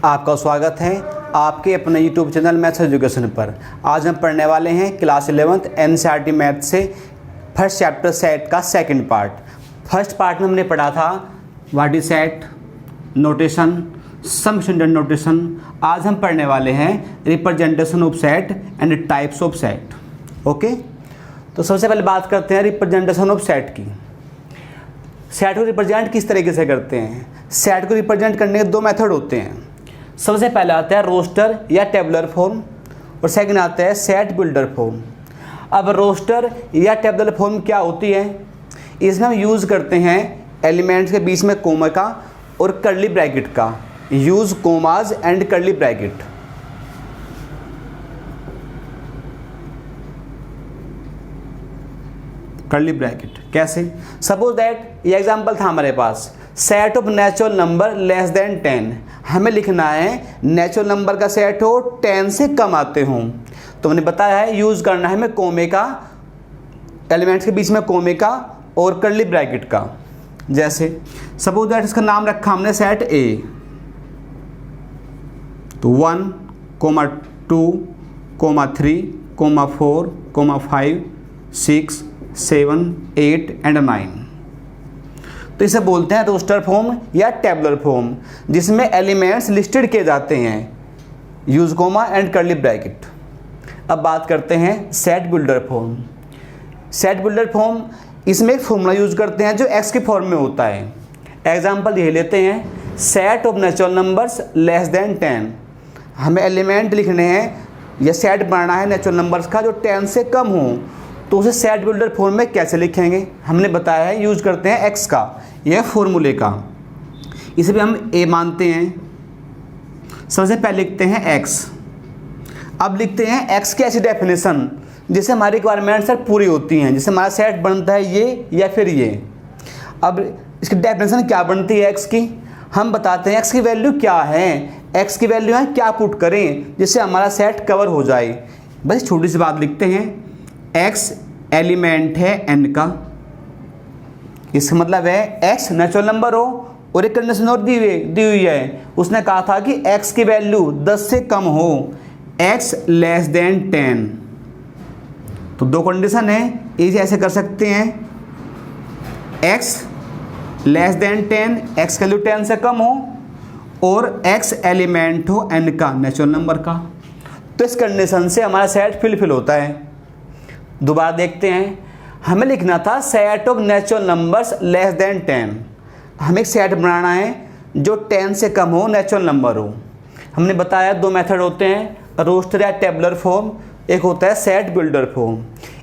आपका स्वागत है आपके अपने यूट्यूब चैनल मैथ्स एजुकेशन पर। आज हम पढ़ने वाले हैं क्लास 11th एनसीईआरटी मैथ से फर्स्ट चैप्टर सेट का सेकंड पार्ट। फर्स्ट पार्ट में हमने पढ़ा था what is set, notation, some standard notation. आज हम पढ़ने वाले हैं representation of set and types of set. Okay, तो सबसे पहले बात करते हैं रिप्रेजेंटेशन ऑफ सेट की। सेट को रिप्रेजेंट किस तरीके से करते हैं? सेट को रिप्रेजेंट करने के दो मेथड होते हैं। सबसे पहले आता है रोस्टर या टेबुलर फॉर्म और सेकंड आता है सेट बिल्डर फॉर्म। अब रोस्टर या टेबुलर फॉर्म क्या होती है? इसमें हम यूज़ करते हैं एलिमेंट्स के बीच में कोमा का और कर्ली ब्रैकेट का। Use commas and curly bracket. Curly bracket कैसे? सपोज दैट ये एग्जांपल था हमारे पास, set of natural number less than 10। हमें लिखना है नेचुरल नंबर का सेट हो 10 से कम आते हों। तो मैंने बताया है यूज़ करना है हमें कोमे का, एलिमेंट्स के बीच में कोमे का और कर्ली ब्रैकेट का। जैसे सपोज दैट इसका नाम रखा हमने सेट ए, तो 1, 2, 3, 4, 5, 6, 7, 8 एंड 9। तो इसे बोलते हैं रोस्टर फॉर्म या टेबुलर फॉर्म, जिसमें एलिमेंट्स लिस्टेड किए जाते हैं use comma and curly bracket. अब बात करते हैं set builder form. Set builder form, इसमें एक फॉर्मूला यूज करते हैं जो एक्स के फॉर्म में होता है। एग्जांपल ये लेते हैं, set of natural numbers less than 10। हमें एलिमेंट लिखने हैं या सेट बनाना है नेचुरल नंबर्स का जो 10 से कम हो, तो उसे सेट बिल्डर फॉर्म में कैसे लिखेंगे? हमने बताया है यूज करते हैं एक्स का, यह फॉर्मूले का। इसे भी हम ए मानते हैं। सबसे पहले लिखते हैं एक्स। अब लिखते हैं एक्स की ऐसी डेफिनेशन जिससे हमारी रिक्वायरमेंट्स सर पूरी होती हैं, जिससे हमारा सेट बनता है ये या फिर ये। अब इसकी डेफिनेशन क्या बनती है एक्स की? हम बताते हैं एक्स की वैल्यू क्या है, एक्स की वैल्यू है क्या पुट करें जिससे हमारा सेट कवर हो जाए। बस छोटी सी बात लिखते हैं, एक्स एलिमेंट है n का। इसका मतलब है x नेचुरल नंबर हो और एक कंडीशन और दी हुई है। उसने कहा था कि x की वैल्यू 10 से कम हो, x लेस देन 10। तो दो कंडीशन है, इसे ऐसे कर सकते हैं, x लेस देन 10, x की वैल्यू 10 से कम हो और x एलिमेंट हो n का, नेचुरल नंबर का। तो इस कंडीशन से हमारा सेट फिल होता है। दोबारा देखते हैं, हमें लिखना था set of natural numbers less than 10। हमें एक सेट बनाना है जो 10 से कम हो, नेचुरल नंबर हो। हमने बताया दो मेथड होते हैं, रोस्टर या टेबुलर फॉर्म, एक होता है सेट बिल्डर फॉर्म।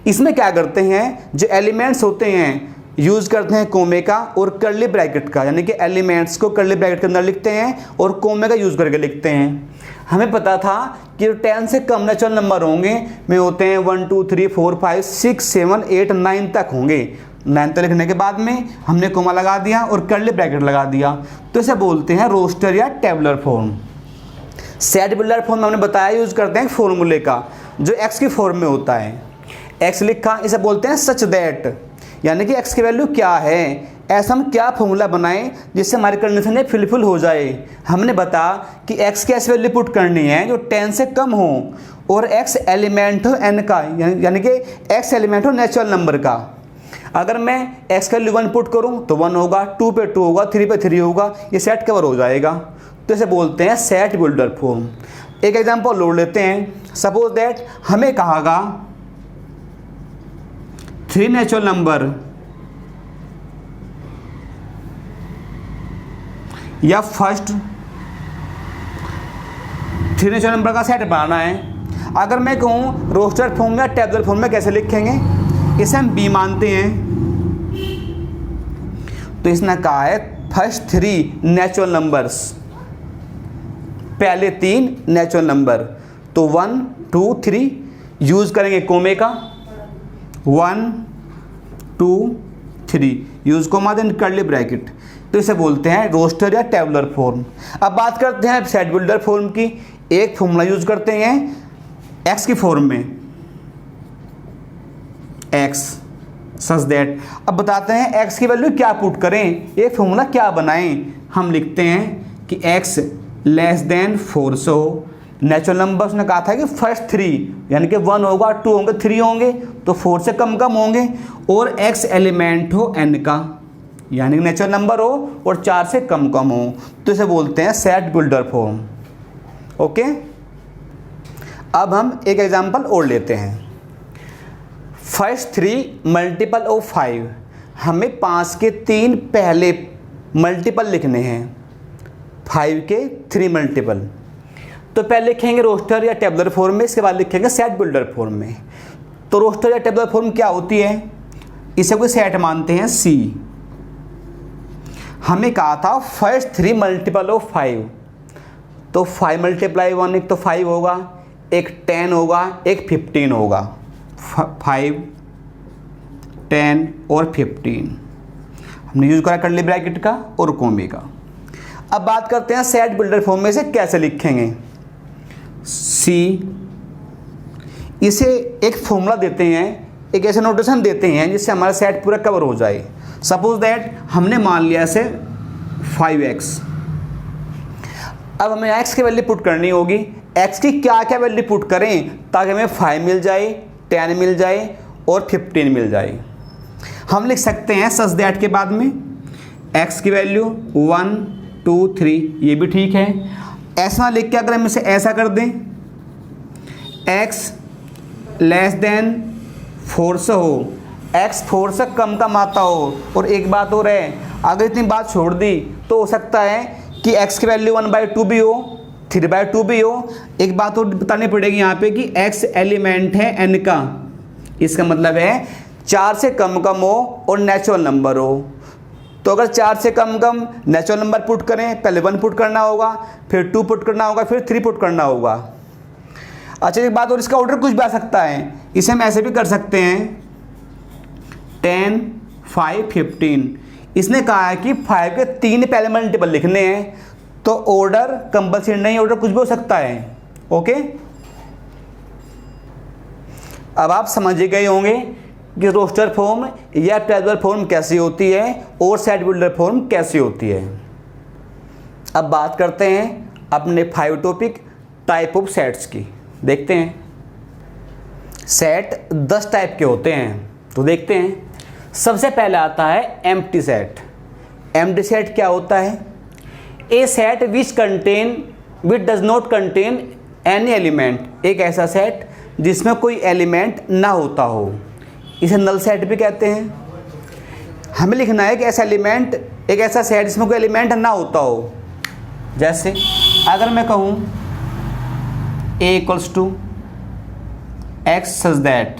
इसमें क्या करते हैं, जो एलिमेंट्स होते हैं यूज़ करते हैं कोमे का और कर्ली ब्रैकेट का, यानी कि एलिमेंट्स को कर्ली ब्रैकेट के अंदर लिखते हैं और कोमे का यूज़ करके लिखते हैं। हमें पता था कि 10 से कम नेचुरल नंबर होंगे में होते हैं 1, 2, 3, 4, 5, 6, 7, 8, 9 तक होंगे। 9 तक लिखने के बाद में हमने कोमा लगा दिया और कर्ली ब्रैकेट लगा दिया, तो इसे बोलते हैं रोस्टर या tabular form. Set builder form हमने बताया यूज़ करते हैं फॉर्मूले का जो एक्स की फॉर्म में होता है। एक्स लिखा, इसे बोलते हैं सच दैट, यानी कि एक्स की वैल्यू क्या है, ऐसा हम क्या फॉर्मूला बनाएं जिससे हमारी कंडीशन ये फिलफिल हो जाए। हमने बताया कि x की ऐसी वैल्यू पुट करनी है जो 10 से कम हो और x एलिमेंट हो n का, यानी कि x एलिमेंट हो नेचुरल नंबर का। अगर मैं x का वैल्यू 1 पुट करूं तो 1 होगा, 2 पे 2 होगा, 3 पे 3 होगा, ये सेट कवर हो जाएगा। तो इसे बोलते हैं सेट बिल्डर फॉर्म। एक एग्जाम्पल और लेते हैं, सपोज दैट हमें कहागा 3 नेचुरल नंबर या फर्स्ट 3 नेचुरल नंबर का सेट बनाना है। अगर मैं कहूँ रोस्टर फॉर्म या टेबुलर फॉर्म में कैसे लिखेंगे, इसे हम बी मानते हैं। तो इसने कहा है फर्स्ट 3 नेचुरल नंबर्स, पहले 3 नेचुरल नंबर, तो 1, 2, 3 यूज़ करेंगे कोमे का, 1, 2, 3 use comma then curly bracket. तो इसे बोलते हैं रोस्टर या टेबुलर फॉर्म। अब बात करते हैं सेट बिल्डर फॉर्म की। एक फॉर्मूला यूज करते हैं एक्स की फॉर्म में, एक्स सच दैट। अब बताते हैं एक्स की वैल्यू क्या पुट करें, ये फॉर्मूला क्या बनाएं। हम लिखते हैं कि एक्स लेस देन 4 से हो। नेचुरल नंबर्स ने कहा था कि फर्स्ट 3 यानी कि 1 होगा, 2 होंगे, 3 होंगे, तो 4 से कम कम होंगे, और x एलिमेंट हो n का, यानी कि नेचुरल नंबर हो और 4 से कम कम हो, तो इसे बोलते हैं सेट बिल्डर फॉर्म। ओके, अब हम एक एग्जांपल और लेते हैं। फर्स्ट 3 मल्टीपल ऑफ 5, हमें 5 के 3 पहले मल्टीपल लिखने हैं, 5 के 3 मल्टीपल। तो पहले लिखेंगे रोस्टर या टेबुलर फॉर्म में, इसके बाद लिखेंगे सेट बिल्डर फॉर्म में। तो रोस्टर या टेबुलर फॉर्म क्या होती है, इसे कोई सेट मानते हैं C। हमें कहा था फर्स्ट 3 मल्टीपल ऑफ 5, तो 5 × 1 एक तो 5 होगा, एक 10 होगा, एक 15 होगा। 5, 10 और 15 हमने यूज करा कर्ली ब्रैकेट का और कोमे का। अब बात करते हैं सेट बिल्डर फॉर्म में से कैसे लिखेंगे। C, इसे एक फॉर्मूला देते हैं, एक ऐसा नोटेशन देते हैं जिससे हमारा सेट पूरा कवर हो जाए। सपोज दैट हमने मान लिया इसे 5x। अब हमें x की वैल्यू पुट करनी होगी। x की क्या क्या वैल्यू पुट करें ताकि हमें 5 मिल जाए, 10 मिल जाए और 15 मिल जाए। हम लिख सकते हैं सच दैट के बाद में x की वैल्यू 1, 2, 3, ये भी ठीक है। ऐसा लिख के अगर हम इसे ऐसा कर दें, x लेस देन 4 से हो, x 4 से कम कम आता हो, और एक बात और है, अगर इतनी बात छोड़ दी तो हो सकता है कि x की वैल्यू 1/2 भी हो, 3/2 भी हो। एक बात और बतानी पड़ेगी यहाँ पे कि x एलिमेंट है n का, इसका मतलब है 4 से कम कम हो और नेचुरल नंबर हो। तो अगर 4 से कम कम नेचुरल नंबर पुट करें, पहले 1 पुट करना होगा, फिर 2 पुट करना होगा, फिर 3 पुट करना होगा। अच्छा एक बात और, इसका ऑर्डर कुछ भी आ सकता है, इसे हम ऐसे भी कर सकते हैं 10, 5, 15। इसने कहा है कि 5 के 3 पहले मल्टीपल लिखने हैं, तो ऑर्डर कंपल्सरी नहीं, ऑर्डर कुछ भी हो सकता है। ओके, अब आप समझ गए होंगे कि रोस्टर फॉर्म या टेबुलर फॉर्म कैसी होती है और सेट बिल्डर फॉर्म कैसी होती है। अब बात करते हैं अपने 5 टॉपिक टाइप ऑफ सेट्स की। देखते हैं सेट 10 टाइप के होते हैं, तो देखते हैं। सबसे पहले आता है एम्प्टी सेट। एम्प्टी सेट क्या होता है, a set which does not contain any element, एक ऐसा सेट जिसमें कोई एलिमेंट ना होता हो, इसे नल सेट भी कहते हैं। हमें लिखना है कि ऐसा एलिमेंट, एक ऐसा सेट जिसमें कोई एलिमेंट ना होता हो। जैसे अगर मैं कहूँ a = x such that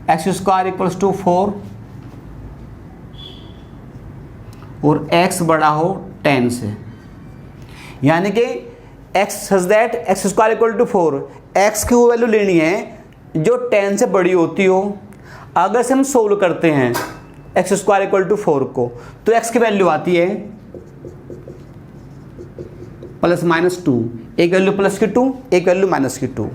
x² = 4 और x बड़ा हो 10 से, यानी कि x such that x² = 4, x की वो वैल्यू लेनी है जो 10 से बड़ी होती हो। अगर से हम सोल्व करते हैं x² = 4 को, तो x की वैल्यू आती है +-2, एक वैल्यू प्लस की 2, एक वैल्यू माइनस की 2।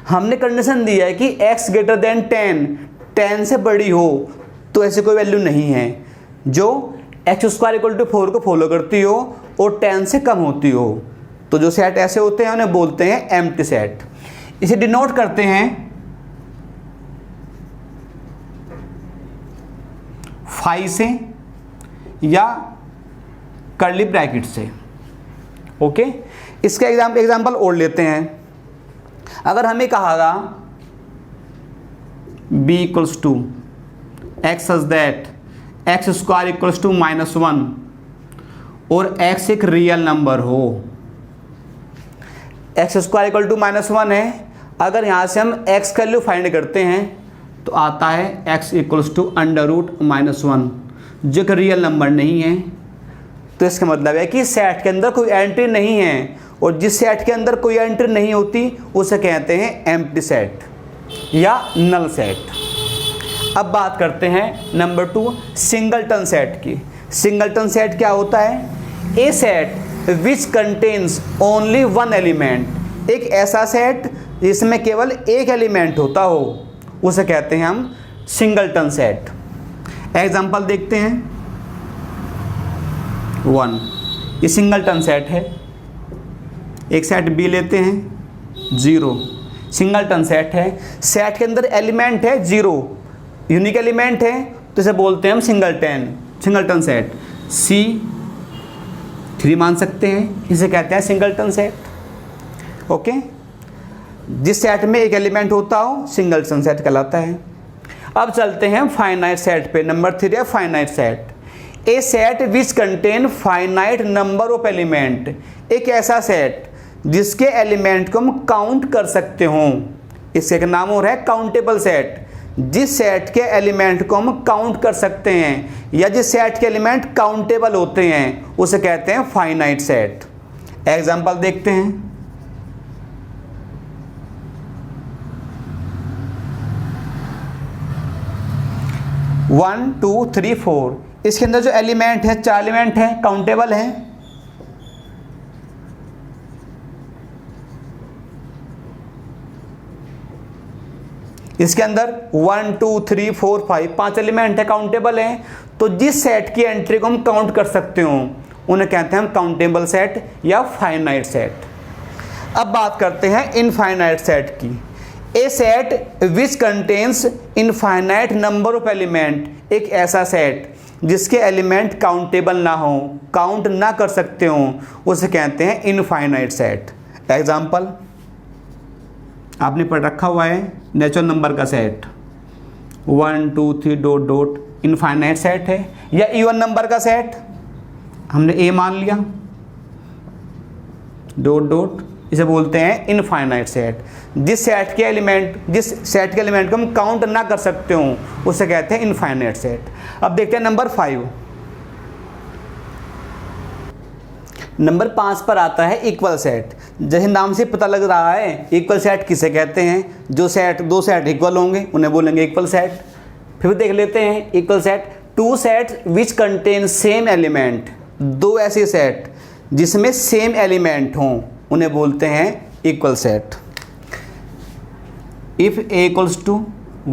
हमने कंडीशन दिया है कि x > 10, 10 से बड़ी हो, तो ऐसी कोई वैल्यू नहीं है जो x² = 4 को फॉलो करती हो और 10 से कम होती हो। तो जो सेट ऐसे होते हैं उन्हें बोलते हैं एम्प्टी सेट। इसे डिनोट करते हैं 5 से या कर्ली ब्रैकेट से। ओके, इसका एग्जाम्पल और लेते हैं। अगर हमें कहा b = x such that x² = -1 और x एक रियल नंबर हो, x² = -1 है। अगर यहाँ से हम x का वैल्यू फाइंड करते हैं तो आता है x = √-1, जो कि रियल नंबर नहीं है। तो इसका मतलब है कि सेट के अंदर कोई एंट्री नहीं है, और जिस सेट के अंदर कोई एंट्री नहीं होती उसे कहते हैं एम्प्टी सेट या नल सेट। अब बात करते हैं नंबर 2 सिंगलटन सेट की। सिंगलटन सेट क्या होता है, a set which contains only 1 element, एक ऐसा सेट जिसमें केवल एक एलिमेंट होता हो, उसे कहते हैं हम सिंगलटन सेट। एग्जाम्पल देखते हैं 1, ये सिंगलटन सेट है। एक सेट बी लेते हैं, 0, सिंगलटन सेट है। सेट के अंदर एलिमेंट है 0, यूनिक एलिमेंट है, तो इसे बोलते हैं हम सिंगलटन सेट। सी 3 मान सकते हैं, इसे कहते हैं सिंगलटन सेट। ओके, जिस सेट में एक एलिमेंट होता हो सिंगलटन सेट कहलाता है। अब चलते हैं फाइनाइट सेट पे। नंबर 3 है finite set. A set which contain finite number of element, एक ऐसा सेट जिसके एलिमेंट को हम काउंट कर सकते हों। इसका एक नाम और है काउंटेबल सेट। जिस सेट के एलिमेंट को हम काउंट कर सकते हैं या जिस सेट के एलिमेंट काउंटेबल होते हैं उसे कहते हैं फाइनाइट सेट। एग्जांपल देखते हैं। वन, 2, 3, 4, इसके अंदर जो एलिमेंट है 4 एलिमेंट हैं, काउंटेबल हैं। इसके अंदर 1, 2, 3, 4, 5 5 एलिमेंट है, काउंटेबल हैं। तो जिस सेट की एंट्री को हम काउंट कर सकते हो उन्हें कहते हैं हम काउंटेबल सेट या फाइनाइट सेट। अब बात करते हैं इनफाइनाइट सेट की। A set which contains infinite number of element, एक ऐसा सेट जिसके एलिमेंट काउंटेबल ना हो, काउंट ना कर सकते हो, उसे कहते हैं इनफाइनाइट सेट। एग्जाम्पल आपने पढ़ रखा हुआ है, नेचुरल नंबर का set 1, 2, 3 dot dot infinite set है, या इवन नंबर का सेट हमने ए मान लिया डॉट डॉट, इसे बोलते हैं इनफाइनाइट सेट। जिस सेट के एलिमेंट को हम काउंट ना कर सकते हो उसे कहते हैं इनफाइनाइट सेट। अब देखते हैं नंबर 5। नंबर 5 पर आता है इक्वल सेट। जैसे नाम से पता लग रहा है इक्वल सेट किसे कहते हैं, जो सेट दो सेट इक्वल होंगे उन्हें बोलेंगे इक्वल सेट। फिर देख लेते हैं equal set. 2 set which contain same element, 2 ऐसे सेट जिसमें सेम एलिमेंट हों उन्हें बोलते हैं equal set. If A equals to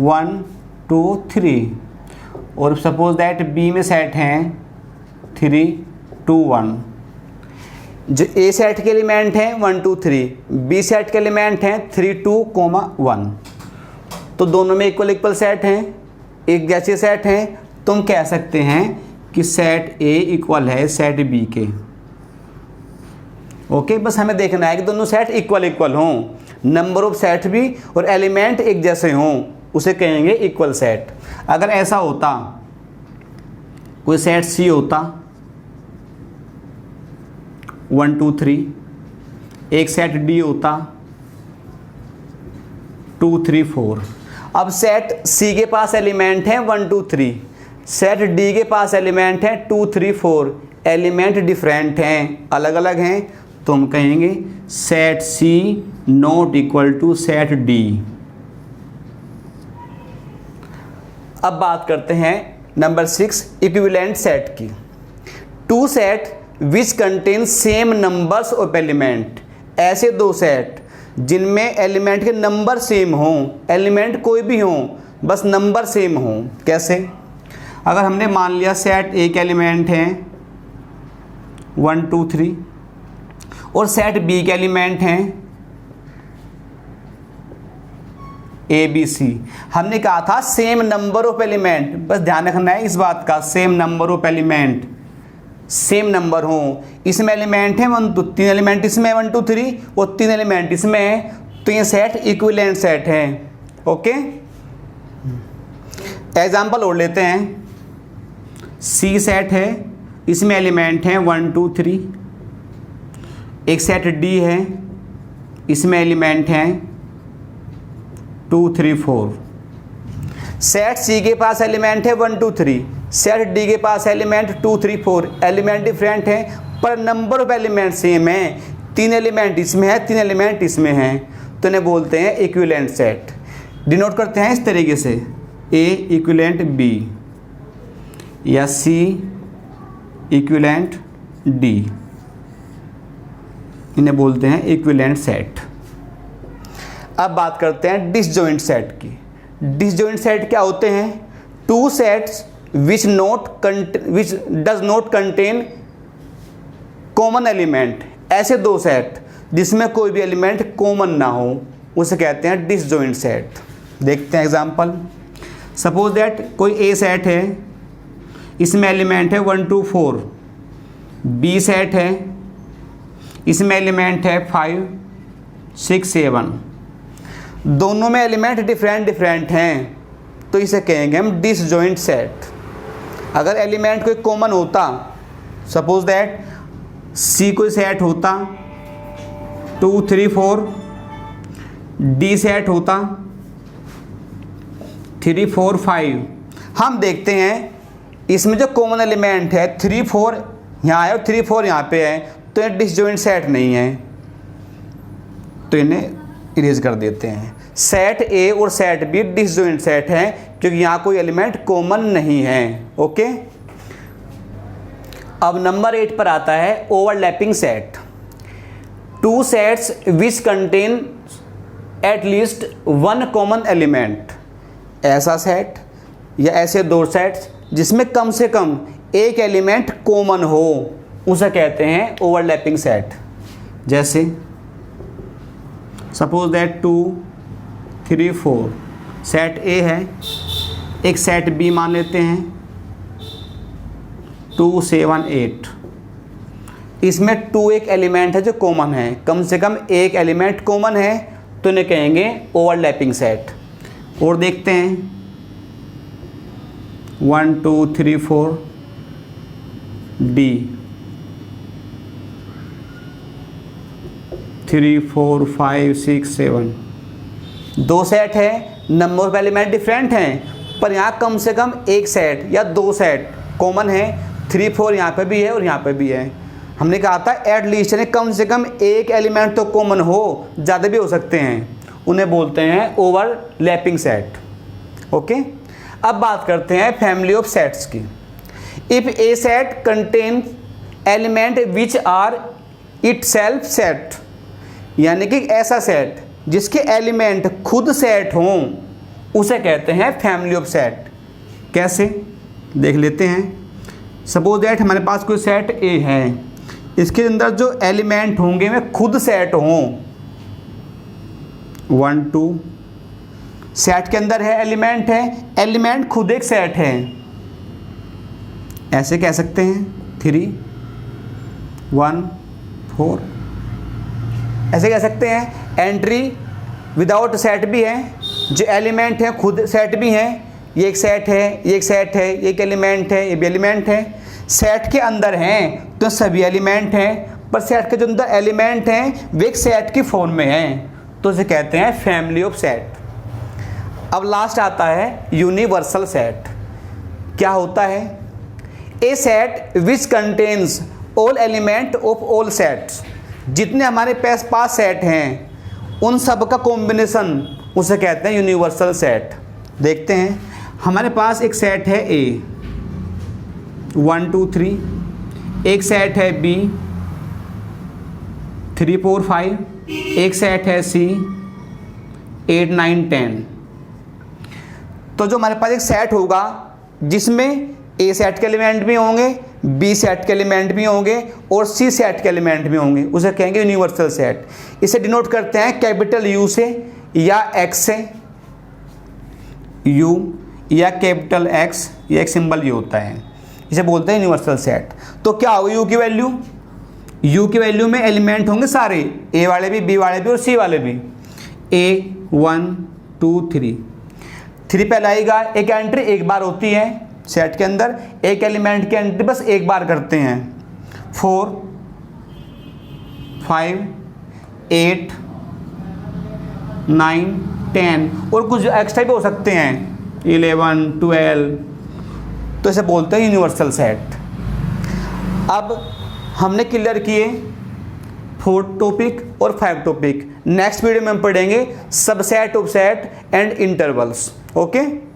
1, 2, 3 और सपोज दैट बी में सेट हैं 3, 2, 1, जो ए सेट के एलिमेंट हैं 1, 2, 3, बी सेट के एलिमेंट हैं 3, 2, 1, तो दोनों में इक्वल सेट हैं, एक जैसे सेट हैं। तुम कह सकते हैं कि सेट ए इक्वल है सेट बी के। ओके, बस हमें देखना है कि दोनों सेट इक्वल हों, नंबर ऑफ सेट भी और एलिमेंट एक जैसे हों, उसे कहेंगे इक्वल सेट। अगर ऐसा होता, कोई सेट सी होता 1, 2, 3, एक सेट डी होता 2, 3, 4। अब सेट सी के पास एलिमेंट है 1, 2, 3, सेट डी के पास एलिमेंट है 2, 3, 4, एलिमेंट डिफरेंट हैं, अलग अलग हैं, तो हम कहेंगे set C not equal to set D. अब बात करते हैं नंबर 6 इक्विवेलेंट सेट की। 2 set which contain same numbers of element, ऐसे 2 सेट जिनमें एलिमेंट के नंबर सेम हों, एलिमेंट कोई भी हों, बस नंबर सेम हों। कैसे? अगर हमने मान लिया सेट ए के एलिमेंट हैं 1, 2, 3 और सेट बी के एलिमेंट हैं ए बी सी। हमने कहा था सेम नंबर ऑफ एलिमेंट, बस ध्यान रखना है इस बात का, same number of element, same number हो। इसमें एलिमेंट है 1, 2, 3 एलिमेंट इसमें 1, 2, 3 और 3 एलिमेंट इसमें है, तो ये सेट इक्विवेलेंट सेट है। ओके, एग्जाम्पल और लेते हैं। सी सेट है, इसमें एलिमेंट हैं 1, 2, 3, एक सेट डी है, इसमें एलिमेंट हैं 2, 3, 4। सेट सी के पास एलिमेंट है 1, 2, 3, सेट डी के पास एलिमेंट 2, 3, 4, एलिमेंट डिफरेंट है पर नंबर ऑफ एलिमेंट सेम है, 3 एलिमेंट इसमें है 3 एलिमेंट इसमें हैं, तो इन्हें बोलते हैं इक्विवेलेंट सेट। डिनोट करते हैं इस तरीके से, ए इक्विवेलेंट बी या सी इक्विवेलेंट डी, इन्हें बोलते हैं इक्विवेलेंट सेट। अब बात करते हैं डिसजॉइंट सेट की। डिसजॉइंट सेट क्या होते हैं? 2 sets which does not contain common element, ऐसे 2 सेट जिसमें कोई भी एलिमेंट कॉमन ना हो उसे कहते हैं डिसजॉइंट सेट। देखते हैं एग्जांपल। सपोज दैट कोई ए सेट है, इसमें एलिमेंट है 1 2 4। बी सेट है, इसमें एलिमेंट है 5 6 7। दोनों में एलिमेंट डिफरेंट हैं तो इसे कहेंगे हम डिसजॉइंट सेट। अगर एलिमेंट कोई कॉमन होता, सपोज दैट सी कोई सेट होता 2 3 4, डी सेट होता 3 4 5। हम देखते हैं इसमें जो कॉमन एलिमेंट है 3 4 यहाँ है और 3 4 यहाँ पे है, तो ये डिसजॉइंट सेट नहीं है, तो इन्हें इरेज कर देते हैं। सेट ए और सेट बी डिसजॉइंट सेट है क्योंकि यहाँ कोई एलिमेंट कॉमन नहीं है। ओके, अब नंबर 8 पर आता है overlapping set. Two sets which contain at least one common element. ऐसा सेट या ऐसे दो सेट्स जिसमें कम से कम एक एलिमेंट कॉमन हो उसे कहते हैं ओवरलैपिंग सेट। जैसे सपोज दैट 2 3 4 सेट ए है, एक सेट बी मान लेते हैं 2 7 8। इसमें 2 एक एलिमेंट है जो कॉमन है, कम से कम एक एलिमेंट कॉमन है, तो इन्हें कहेंगे ओवरलैपिंग सेट। और देखते हैं 1 2 3 4 डी 3 4 5 6 7। दो सेट है, नंबर ऑफ एलिमेंट डिफरेंट हैं, पर यहाँ कम से कम एक सेट या दो सेट कॉमन है। 3 4 यहाँ पे भी है और यहाँ पे भी है। हमने कहा था एट लीस्ट, यानी कम से कम एक एलिमेंट तो कॉमन हो, ज़्यादा भी हो सकते हैं, उन्हें बोलते हैं ओवरलैपिंग सेट। ओके, अब बात करते हैं फैमिली ऑफ सेट्स की। If a set contain element which are itself set, यानी कि ऐसा सेट जिसके एलिमेंट खुद सेट हों उसे कहते हैं फैमिली ऑफ सेट। कैसे, देख लेते हैं। सपोज दैट हमारे पास कोई सेट ए है, इसके अंदर जो एलिमेंट होंगे वे खुद सेट हों। 1 2 सेट के अंदर है, एलिमेंट खुद एक सेट है, ऐसे कह सकते हैं 3 1 4। ऐसे कह सकते हैं एंट्री विदाउट सेट भी है, जो एलिमेंट है खुद सेट भी हैं। ये एक सेट है, ये एक सेट है, ये एक एलिमेंट है, ये भी एलिमेंट है। सेट के अंदर हैं तो सभी एलिमेंट हैं, पर सेट के जो अंदर एलिमेंट हैं वे एक सेट की फॉर्म में हैं, तो इसे कहते हैं फैमिली ऑफ सेट। अब लास्ट आता है यूनिवर्सल सेट। क्या होता है? A set which contains all element of all sets. जितने हमारे पास सेट हैं उन सब का कॉम्बिनेशन उसे कहते हैं यूनिवर्सल सेट। देखते हैं, हमारे पास एक सेट है ए 1 2 3, एक सेट है बी 3 4 5, एक सेट है सी 8 9 10। तो जो हमारे पास एक सेट होगा जिसमें ए सेट के एलिमेंट भी होंगे, बी सेट के एलिमेंट भी होंगे और सी सेट के एलिमेंट भी होंगे, उसे कहेंगे यूनिवर्सल सेट। इसे डिनोट करते हैं कैपिटल यू से या एक्स से, यू या कैपिटल एक्स, ये एक सिंबल ये होता है, इसे बोलते हैं यूनिवर्सल सेट। तो क्या होगा यू की वैल्यू? यू की वैल्यू में एलिमेंट होंगे सारे, ए वाले भी, बी वाले भी और सी वाले भी। ए 1 2 3 पहले आएगा, एक एंट्री एक बार होती है सेट के अंदर, एक एलिमेंट की एंट्री बस एक बार करते हैं। 4 5 8 9 10 और कुछ एक्स्ट्रा भी हो सकते हैं 11 12, तो इसे बोलते हैं यूनिवर्सल सेट। अब हमने क्लियर किए 4 टॉपिक और 5 टॉपिक। नेक्स्ट वीडियो में हम पढ़ेंगे subset of set and intervals. Okay.